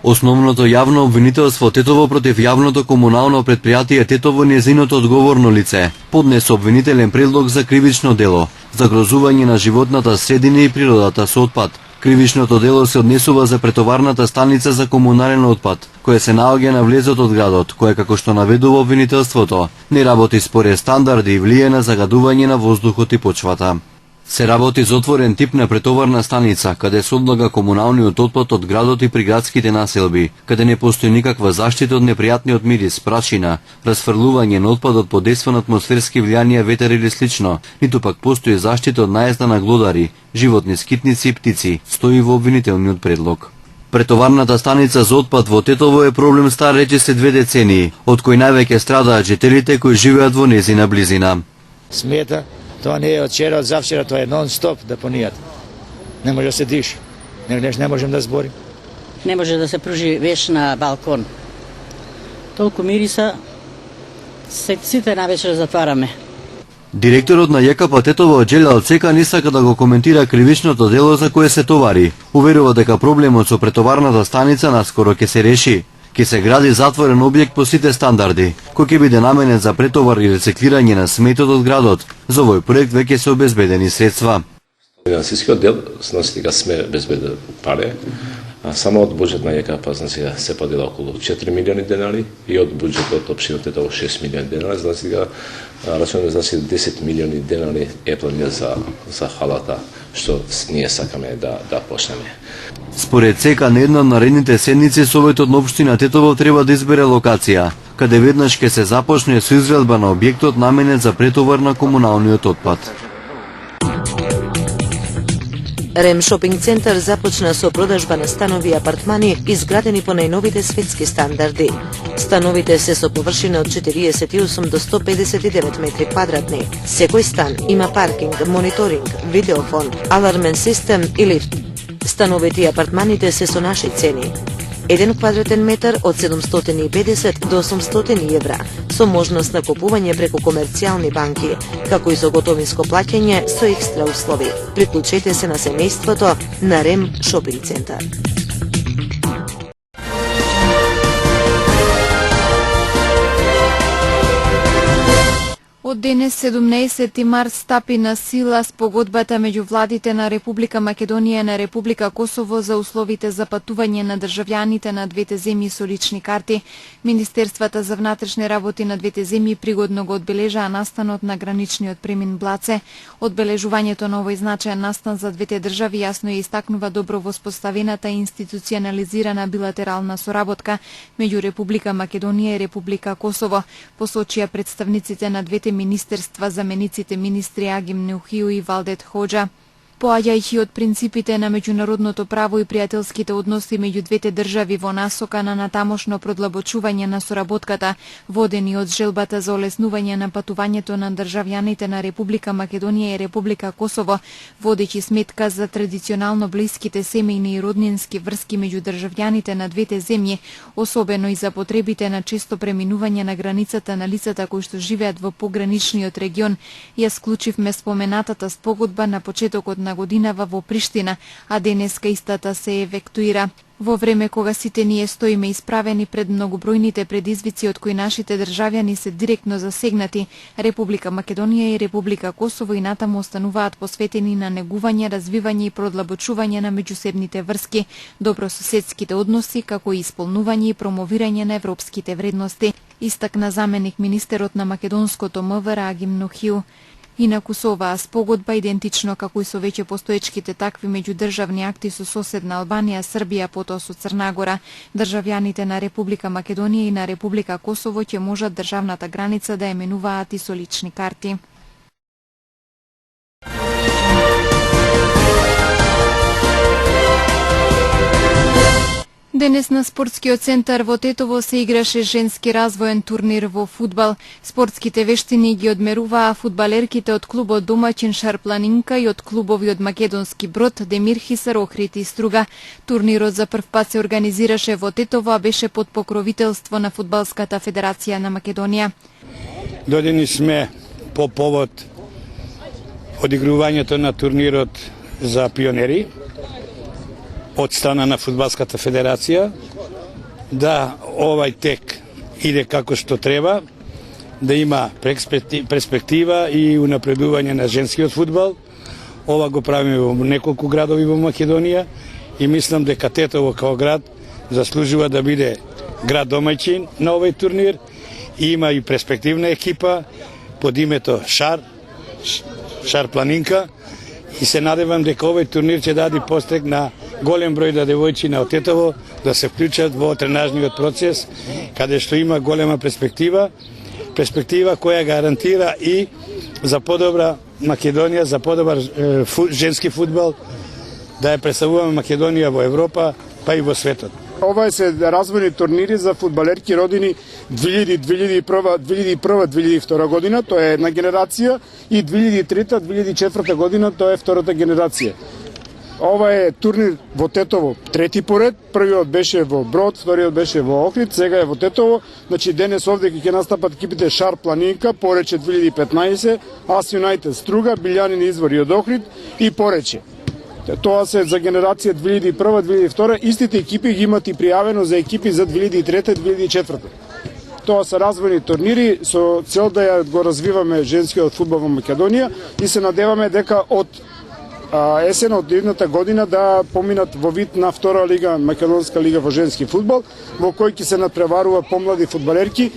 Основното јавно обвинителство Тетово против јавното комунално предпријатие Тетово нејзиното одговорно лице поднесе обвинителен предлог за кривично дело, загрозување на животната средина и природата со отпад. Кривичното дело се однесува за претоварната станица за комунален отпад, која се наоѓа на влезот од градот, која како што наведува обвинителството, не работи според стандарди и влие на загадување на воздухот и почвата. Се работи за отворен тип на претоварна станица, каде се одлага комуналниот отпад од градот и приградските населби, каде не постои никаква заштита од непријатниот мирис, прашина, расфрлување на отпадот под дејство на атмосферски влијанија, ветер или слично, ниту пак постои заштита од наезда на глодари, животни, скитници и птици, стои во обвинителниот предлог. Претоварната станица за отпад во Тетово е проблем стар речиси 2 децении, од кои највеќе страдаат жителите кои живеат во незина близина. Смета, тоа не е од вчера, од завчера, тоа е нон-стоп депонијата. Не може да се диши, не можем да зборим. Не може да се пружи веш на балкон. Толку мириса, сите навечер затвараме. Директорот на ЈКП Тетово Џелјал Цека не сака да го коментира кривичното дело за кое се товари. Уверува дека проблемот со претоварната станица наскоро ќе се реши. Ќе се гради затворен објект по сите стандарди, кој ќе биде наменет за претовар и рециклирање на сметот од градот. За овој проект веќе се обезбедени средства. Финансискиот дел, значи дека сме безбедни пари, само од буџет на ЈКП се подела околу 4 милиони денари и од буџетот општина Тетово 6 милиони денари, значи дека рачунаме 10 милиони денари е планиран за халата, што ние сакаме да почнеме. Според Цека, на една од наредните седници Советот на општина Тетово треба да избере локација, каде веднаш ќе се започне со изградба на објектот наменет за претовар на комуналниот отпад. Рем шопинг центар започна со продажба на станови и апартмани изградени по најновите светски стандарди. Становите се со површина од 48 до 159 метри квадратни. Секој стан има паркинг, мониторинг, видеофон, алармен систем и лифт. Становите и апартманите се со наши цени. 1 квадратен метар од 750 до 800 евра, со можност на купување преку комерцијални банки, како и со готовинско плаќање со екстра услови. Приклучете се на семејството на Рем шопинг центар. Од денес 17 март стапи на сила спогодбата меѓу владите на Република Македонија и на Република Косово за условите за патување на државјаните на двете земји со лични карти. Министерствата за внатрешни работи на двете земји пригодно го одбележаа настанот на граничниот премин Блаце. Одбележувањето на овој значаен настан за двете држави јасно ја истакнува добро воспоставената и институционализирана билатерална соработка меѓу Република Македонија и Република Косово, посочија представниците на двете министерства, замениците министри Агим Неухију и Валдет Хоџа. Поаѓајќи од принципите на меѓународното право и пријателските односи меѓу двете држави во насока на натамошно продлабочување на соработката, водени од желбата за олеснување на патувањето на државјаните на Република Македонија и Република Косово, водејќи сметка за традиционално блиските семејни и роднински врски меѓу државјаните на двете земји, особено и за потребите на често преминување на границата на лицата кои што живеат во пограничниот регион, ја склучивме споменатата спогодба на почетокот на годинава во Приштина, а денеска истата се ефектуира. Во време кога сите ние стоиме исправени пред многобројните предизвици од кои нашите државјани се директно засегнати, Република Македонија и Република Косово и натаму остануваат посветени на негување, развивање и продлабочување на меѓусебните врски, добрососедските односи, како и исполнување и промовирање на европските вредности, истакна заменик министерот на македонското МВР Агим Неухију. Инаку со оваа спогодба, идентично како и со веќе постоечките такви меѓудржавни акти со соседна Албанија, Србија, потоа со Црна Гора, државјаните на Република Македонија и на Република Косово ќе можат државната граница да ја менуваат и со лични карти. Денес на спортскиот центар во Тетово се играше женски развоен турнир во фудбал. Спортските вештини ги одмеруваа фудбалерките од клубот домаќин Шарпланинка и од клубови од Македонски Брод, Демир Хисар, Охрид и Струга. Турнирот за прв пат се организираше во Тетово, а беше под покровителство на Фудбалската федерација на Македонија. Додени сме по повод одигрувањето на турнирот за пионери од страна на Фудбалската федерација da ovaj tek ide kako što treba, da ima perspektiva i unapreduvanje na ženski fudbal. Ова го правиме во неколку градови во Македонија и мислам дека Тетово као град заслужува да биде град домаќин на овој турнир. И има и перспективна екипа под името Шар Планинка и се надевам дека овој турнир ќе даде пострек на голем број да девојчиња од Тетово да се вклучат во тренажниот процес, каде што има голема перспектива која гарантира и за подобра Македонија, за подобар женски фудбал, да ја представуваме Македонија во Европа, па и во светот. Ова се развојни турнири за фудбалерки родени 2001-2002 година, тоа е една генерација, и 2003-2004 година, тоа е втората генерација. Ова е турнир во Тетово, трети поред, првиот беше во Брод, вториот беше во Охрид, сега е во Тетово. Значи денес овде ќе настапат екипите Шар Планинка, Порече 2015, Ас Юнайтед Струга, Билјанин Извор од Охрид и Порече. Тоа се за генерација 2001-2002, истите екипи ги имат и пријавено за екипи за 2003-2004. Тоа се развојни турнири со цел да ја го развиваме женскиот фудбал во Македонија и се надеваме дека од есен од едната година да поминат во вид на втора лига, Македонска лига во женски фудбал, во кој ќе се надпреварува помлади фудбалерки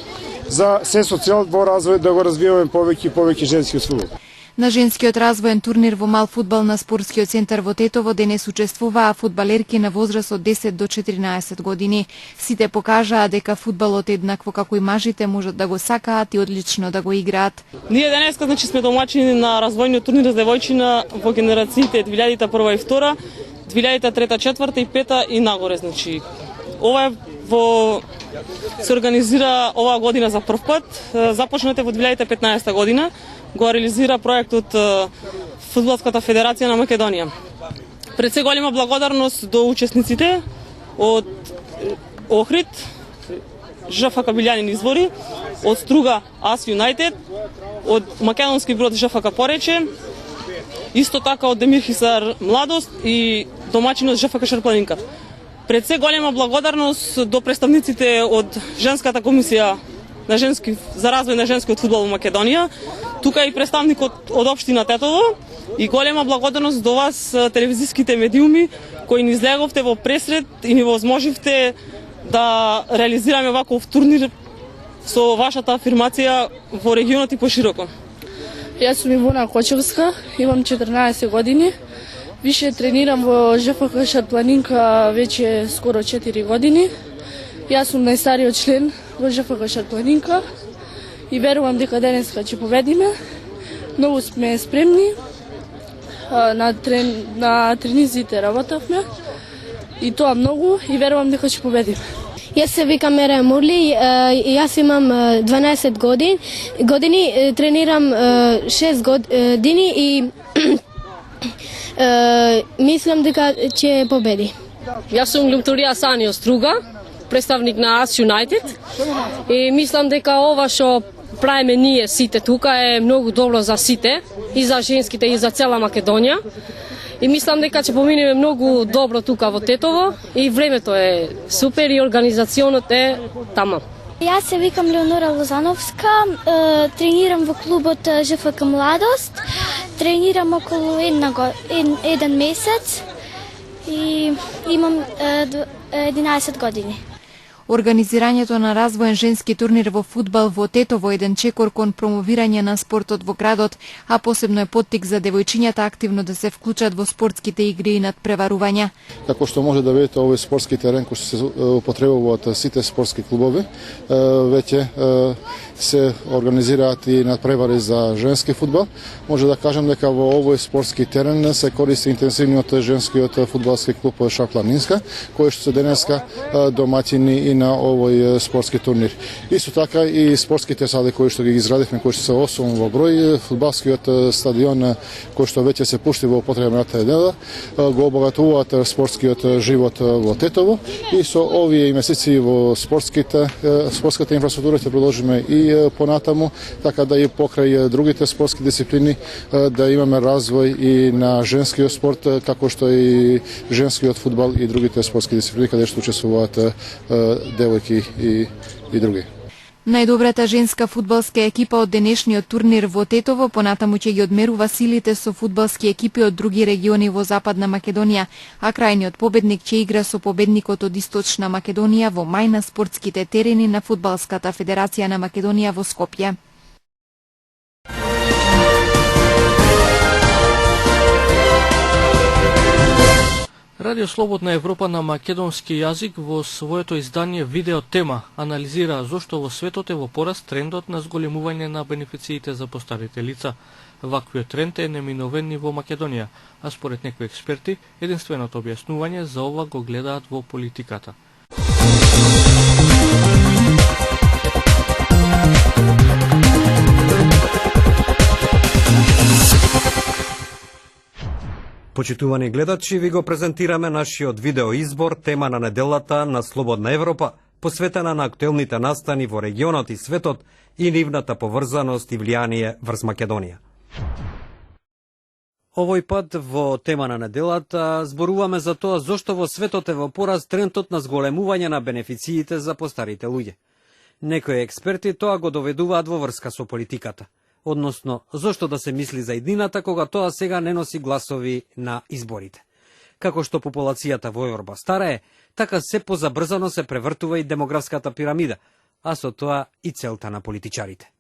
за се со цел во развој да го развиваме повеќе женски фудбал. На женскиот развоен турнир во мал фудбал на спортскиот центар во Тетово денес учествуваа фудбалерки на возраст од 10 до 14 години. Сите покажаа дека фудбалот еднакво како и мажите можат да го сакаат и одлично да го играат. Ние денеска значи сме домаќини на развојниот турнир за девојчина во генерациите 2001 и 2, 2003, 4 и 5 и нагоре, значи. Ова е се организира оваа година за прв пат. Започнете во 2015 година. Го реализира проектот Фудбалската федерација на Македонија. Пред се голема благодарност до учесниците од Охрид, ЖФК Билјанин Извори, од Струга Ас Юнайтед, од Македонски Брод ЖФК Порече, исто така од Демир Хисар Младост и домаќинот ЖФК Шар Планинка. Пред се голема благодарност до представниците од Женската комисија за развој на женскиот фудбал во Македонија, тука и представникот од општина Тетово и голема благодарност до вас, телевизиските медиуми, кои ни излеговте во пресред и ни возможивте да реализираме ваков турнир со вашата афирмација во регионот и пошироко. Јас сум Ивона Кочевска, имам 14 години. Више тренирам во ЖФК Шар Планинка веќе скоро 4 години. Јас сум најстариот член во ЖФК Шар Планинка и верувам дека денеска ќе победиме. Многу сме спремни, на тренизите работавме и тоа многу и верувам дека ќе победиме. Јас се викам Мера Мурли, јас имам 12 години, тренирам 6 години и мислам дека ќе победи. Јас сум Лумтурија Сани од Струга, представник на Ас Юнайтед и мислам дека ова што правиме ние сите тука е многу добро за сите, и за женските и за цела Македонија. И мислам дека ќе поминеме многу добро тука во Тетово и времето е супер и организационот е тама. Јас се викам Леонора Лозановска, тренирам во клубот ЖФК Младост, тренирам околу еден месец и имам 11 години. Организирањето на развоен женски турнир во фудбал во Тетово еден чекор кон промовирање на спортот во градот, а посебно е поттик за девојчињата активно да се вклучат во спортските игри и надпреварувања. Како што може да видите, овој спортски терен кој се употребува од сите спортски клубови, веќе се организираат и надпревари за женски фудбал. Може да кажам дека во овој спортски терен се користи интензивниот женскиот фудбалски клуб Шар Планинска, кој што се денеска домаќини и на овој спортски турнир. Исто така и спортските сали кои што ги изградивме, кои што се 8 во број, фудбалскиот стадион кој што веќе се пушти во употреба минатата недела, го обогатуваат спортскиот живот во Тетово и со овие инвестиции во спортската инфраструктура ќе продолжиме и понатаму, така да и покрај другите спортски дисциплини да имаме развој и на женскиот спорт, како што и женскиот фудбал и другите спортски дисциплини каде што учествуваат девојки и други. Најдобрата женска фудбалска екипа од денешниот турнир во Тетово понатаму ќе ги одмерува силите со фудбалски екипи од други региони во Западна Македонија, а крајниот победник ќе игра со победникот од Источна Македонија во мај на спортските терени на Фудбалската федерација на Македонија во Скопје. Радио Слободна Европа на македонски јазик во своето издание Видео тема анализира зошто во светот е во пораст трендот на зголемување на бенефициите за постарите лица. Ваквиот тренд е неминовен и во Македонија, а според некои експерти, единственото објаснување за ова го гледаат во политиката. Почитувани гледачи, ви го презентираме нашиот видео избор, тема на неделата на Слободна Европа, посветена на актуелните настани во регионот и светот и нивната поврзаност и влијание врз Македонија. Овој пат во тема на неделата зборуваме за тоа зошто во светот е во пораст трендот на зголемување на бенефициите за постарите луѓе. Некои експерти тоа го доведуваат во врска со политиката. Односно, зошто да се мисли за иднината кога тоа сега не носи гласови на изборите. Како што популацијата во Европа старае, така се позабрзано се превртува и демографската пирамида, а со тоа и целта на политичарите.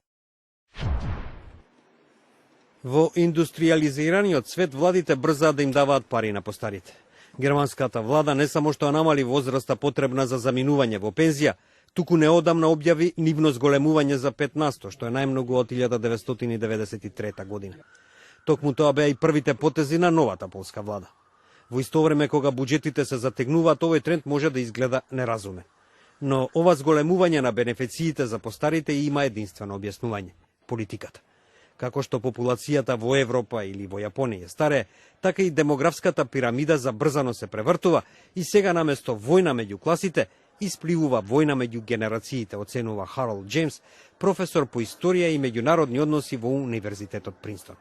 Во индустриализираниот свет владите брзаат да им даваат пари на постарите. Германската влада не само што намали возраста потребна за заминување во пензија, туку неодамна објави нивно зголемување за 15%, што е најмногу од 1993 година. Токму тоа беа и првите потези на новата полска влада. Во исто време кога буџетите се затегнуваат, овој тренд може да изгледа неразумен. Но ова зголемување на бенефициите за постарите има единствено објаснување – политиката. Како што популацијата во Европа или во Јапонија старе, така и демографската пирамида забрзано се превртува и сега наместо војна меѓу класите, испливува војна меѓу генерациите, оценува Харолд Джеймс, професор по историја и меѓународни односи во Универзитетот Принстон.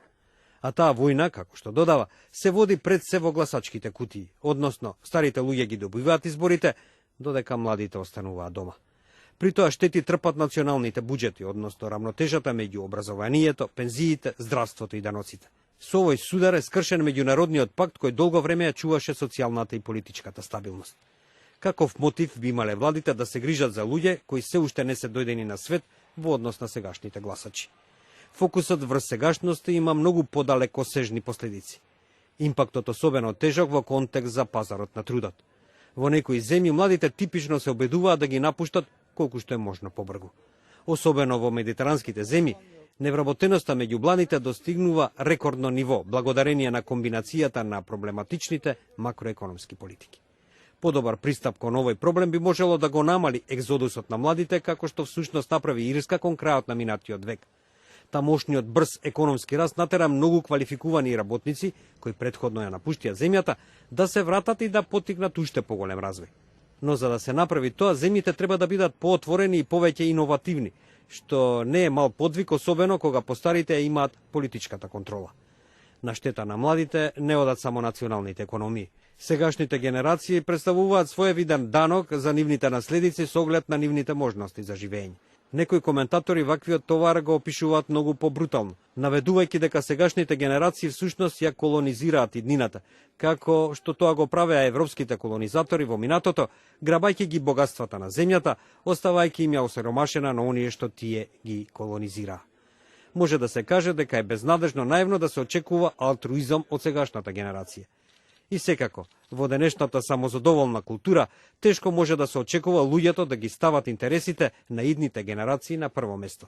А таа војна, како што додава, се води пред се во гласачките кутии, односно старите луѓе ги добиваат изборите, додека младите остануваат дома. При тоа штети трпат националните буџети, односно рамнотежата меѓу образованието, пензиите, здравството и даноците. Со овој судар е скршен меѓународниот пакт кој долго време ја чуваше социјалната и политичката стабилност. Каков мотив би имале владите да се грижат за луѓе кои се уште не се дојдени на свет во однос на сегашните гласачи? Фокусот врз сегашноста има многу подалекосежни последици. Импактот особено тежок во контекст за пазарот на трудот. Во некои земји младите типично се обидуваат да ги напуштат колку што е можно побрзо. Особено во медитеранските земји, невработеноста меѓу младите достигнува рекордно ниво благодарение на комбинацијата на проблематичните макроекономски политики. Подобар пристап кон овој проблем би можело да го намали екзодусот на младите, како што всушност направи Ирска кон крајот на минатиот век. Тамошниот брз економски раст натера многу квалификувани работници, кои претходно ја напуштија земјата, да се вратат и да поттикнат уште поголем развој. Но за да се направи тоа, земјите треба да бидат поотворени и повеќе иновативни, што не е мал подвиг, особено кога постарите имаат политичката контрола. На штета на младите не одат само националните економии. Сегашните генерации представуваат своевиден данок за нивните наследици со оглед на нивните можности за живење. Некои коментатори ваквиот товар го опишуваат многу побрутално, наведувајќи дека сегашните генерации всушност ја колонизираат иднината, како што тоа го правеа европските колонизатори во минатото, грабајќи ги богатствата на земјата, оставајќи им ја осиромашена на оние што тие ги колонизираа. Може да се каже дека е безнадежно наивно да се очекува алтруизам од сегашната генерација. И секако, во денешната самозадоволна култура, тешко може да се очекува луѓето да ги стават интересите на идните генерации на прво место.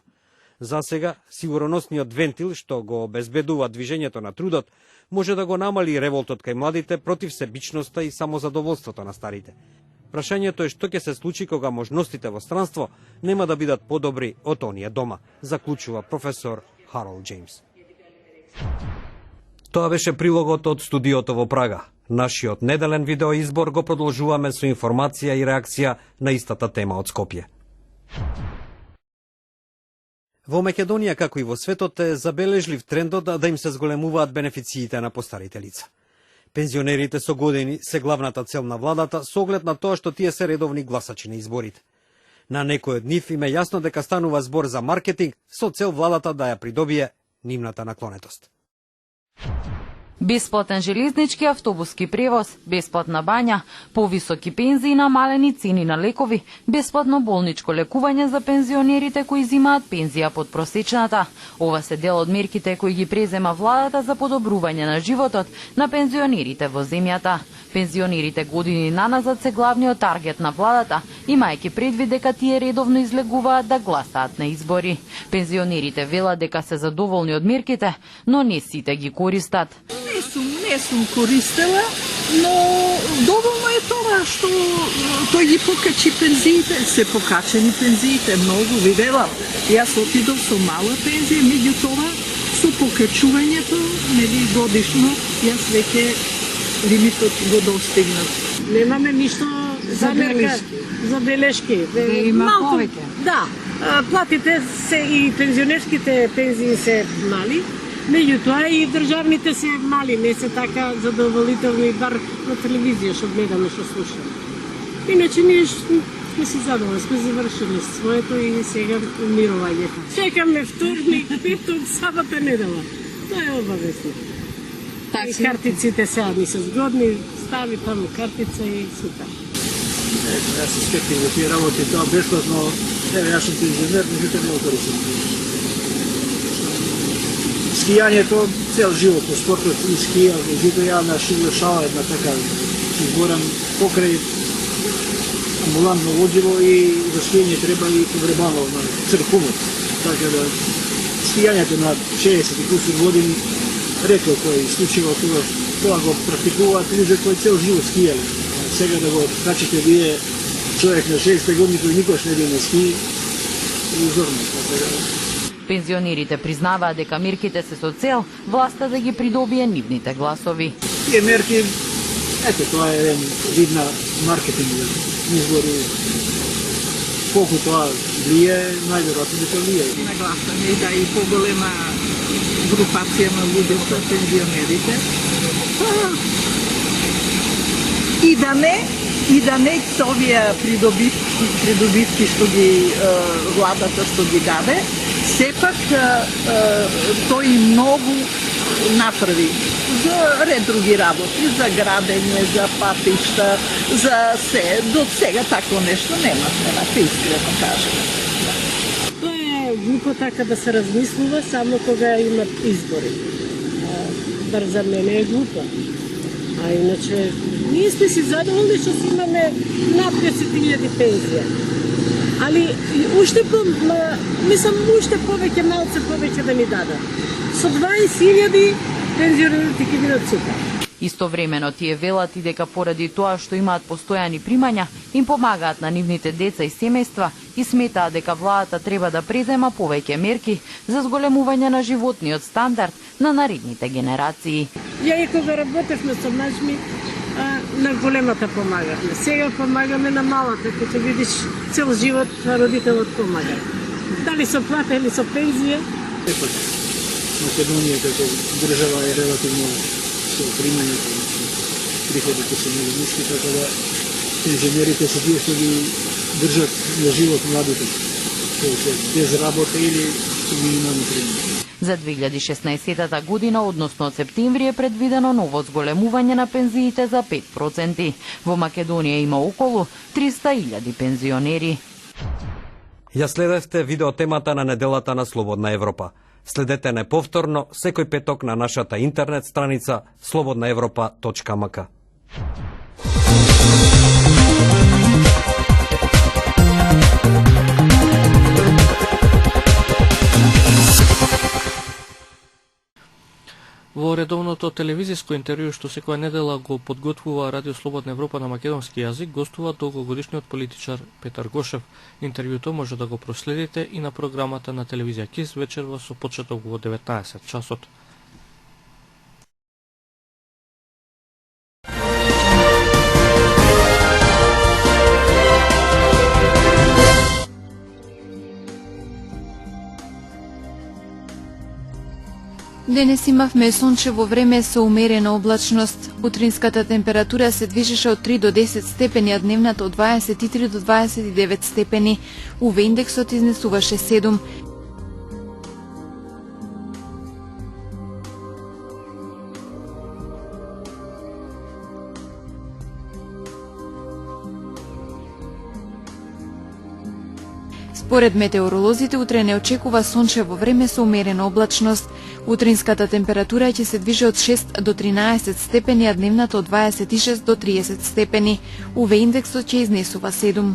За сега, сигурносниот вентил што го обезбедува движењето на трудот, може да го намали револтот кај младите против себичноста и самозадоволството на старите. Прашањето е што ќе се случи кога можностите во странство нема да бидат подобри од оние дома, заклучува професор Харолд Джеймс. Тоа беше прилогот од студиото во Прага. Нашиот неделен видеоизбор го продолжуваме со информација и реакција на истата тема од Скопје. Во Македонија, како и во светот, е забележлив трендот да им се зголемуваат бенефициите на постарите лица. Пензионерите со години се главната цел на владата со оглед на тоа што тие се редовни гласачи на изборите. На некој од нив им е јасно дека станува збор за маркетинг со цел владата да ја придобие нивната наклонетост. Бесплатен железнички автобуски превоз, бесплатна бања, повисоки пензии, намалени цени на лекови, бесплатно болничко лекување за пензионерите кои земаат пензија под просечната. Ова се дел од мерките кои ги презема владата за подобрување на животот на пензионерите во земјата. Пензионерите години наназад се главниот таргет на владата, имајќи предвид дека тие редовно излегуваат да гласаат на избори. Пензионерите велат дека се задоволни од мерките, но не сите ги користат. Не сум користела, но доволно е тоа што тој ги покачи пензиите, се покачени пензиите, многу виделам. Јас отидов со мала пензија, меѓутоа со покачувањето, нели годишно, јас веќе лимитот го достигнат. Немаме ништо забелешки. Има повеќе. Да, платите се и пензионерските пензии се мали, меѓутоа и државните се мали, не се така задоволителни, бар на телевизија што гледаме, што слушаме. Иначе ние сме си задоволни, сме завршили своето и сега умирување. Чекаме вторник, петок, сабота, недела. Тоа е обавесно. И картиците сега ми се згодни, стави таму картица и супер. Јас се скептик во тие работи, тоа бесплатно, еве јас сум пензионер, меѓутоа не го користам. Скијањето цел живот по спортот и скија, меѓутоа ја на шава една така изборам покрај амбулантно возило и за скијање треба и погребало на црквумот. Така да скијањето на 60 и кусур години ретко кој случува тоа го практикуваат луѓе кои цел живот скијале. Сега да го качите вие човек на 60 години кој никош не биде на ски, узорно. Пензионерите признаваат дека мерките се со цел власта да ги придобие нивните гласови. Тие мерки, ето тоа е еден вид на маркетинг избори. Колку тоа влие, најверојатно дека влие. Нагласаме да и поголема групација на луѓе со пензионерите. И да не овие придобивки што ги владата што ги даде, сепак тој многу направи за ред други работи, за градење, за патишта, за се. До сега такво нешто нема, искрено кажем. Тоа е глупо така да се размислува само кога имат избори. Бар за мене е глупо. А иначе, ние сме си задоволни што си имаме над 10.000 пензија. Али уште уште повеќе, малце повеќе да ни дадат. Со 20.000 пензионерите ќе бидат супер. Истовремено тие велат и дека поради тоа што имаат постојани примања, им помагаат на нивните деца и семејства и сметаат дека владата треба да презема повеќе мерки за зголемување на животниот стандард на наредните генерации. Ја и кога работевме со мажми, на големата помагавме. Сега помагаме на малата, като видиш цел живот родителот помага. Дали со плата или со пензија? Македонија како држава е релативно со примањето, приходите се многу ниски, така да пензионерите се тие што ги држат на живот младите, кои се без работа или со минимални примања. За 2016 година, односно од септември, е предвидено ново зголемување на пензиите за 5%. Во Македонија има околу 300.000 пензионери. Ја следевте видеотемата на неделата на Слободна Европа. Следете не повторно секој петок на нашата интернет страница slobodnaevropa.mk. Во редовното телевизиско интервју што секоја недела го подготвува Радио Слободна Европа на македонски јазик, гостува долгогодишниот политичар Петар Гошев. Интервјуто може да го проследите и на програмата на телевизија КИС вечерва со почеток во 19 часот. Денес имавме сончево време со умерена облачност. Утринската температура се движеше од 3 до 10 степени, а дневната од 23 до 29 степени. УВ индексот изнесуваше 7. Според метеоролозите, утре не очекува сончево време со умерена облачност. Утринската температура ќе се движи од 6 до 13 степени, а дневната од 26 до 30 степени. УВ индексот ќе изнесува 7.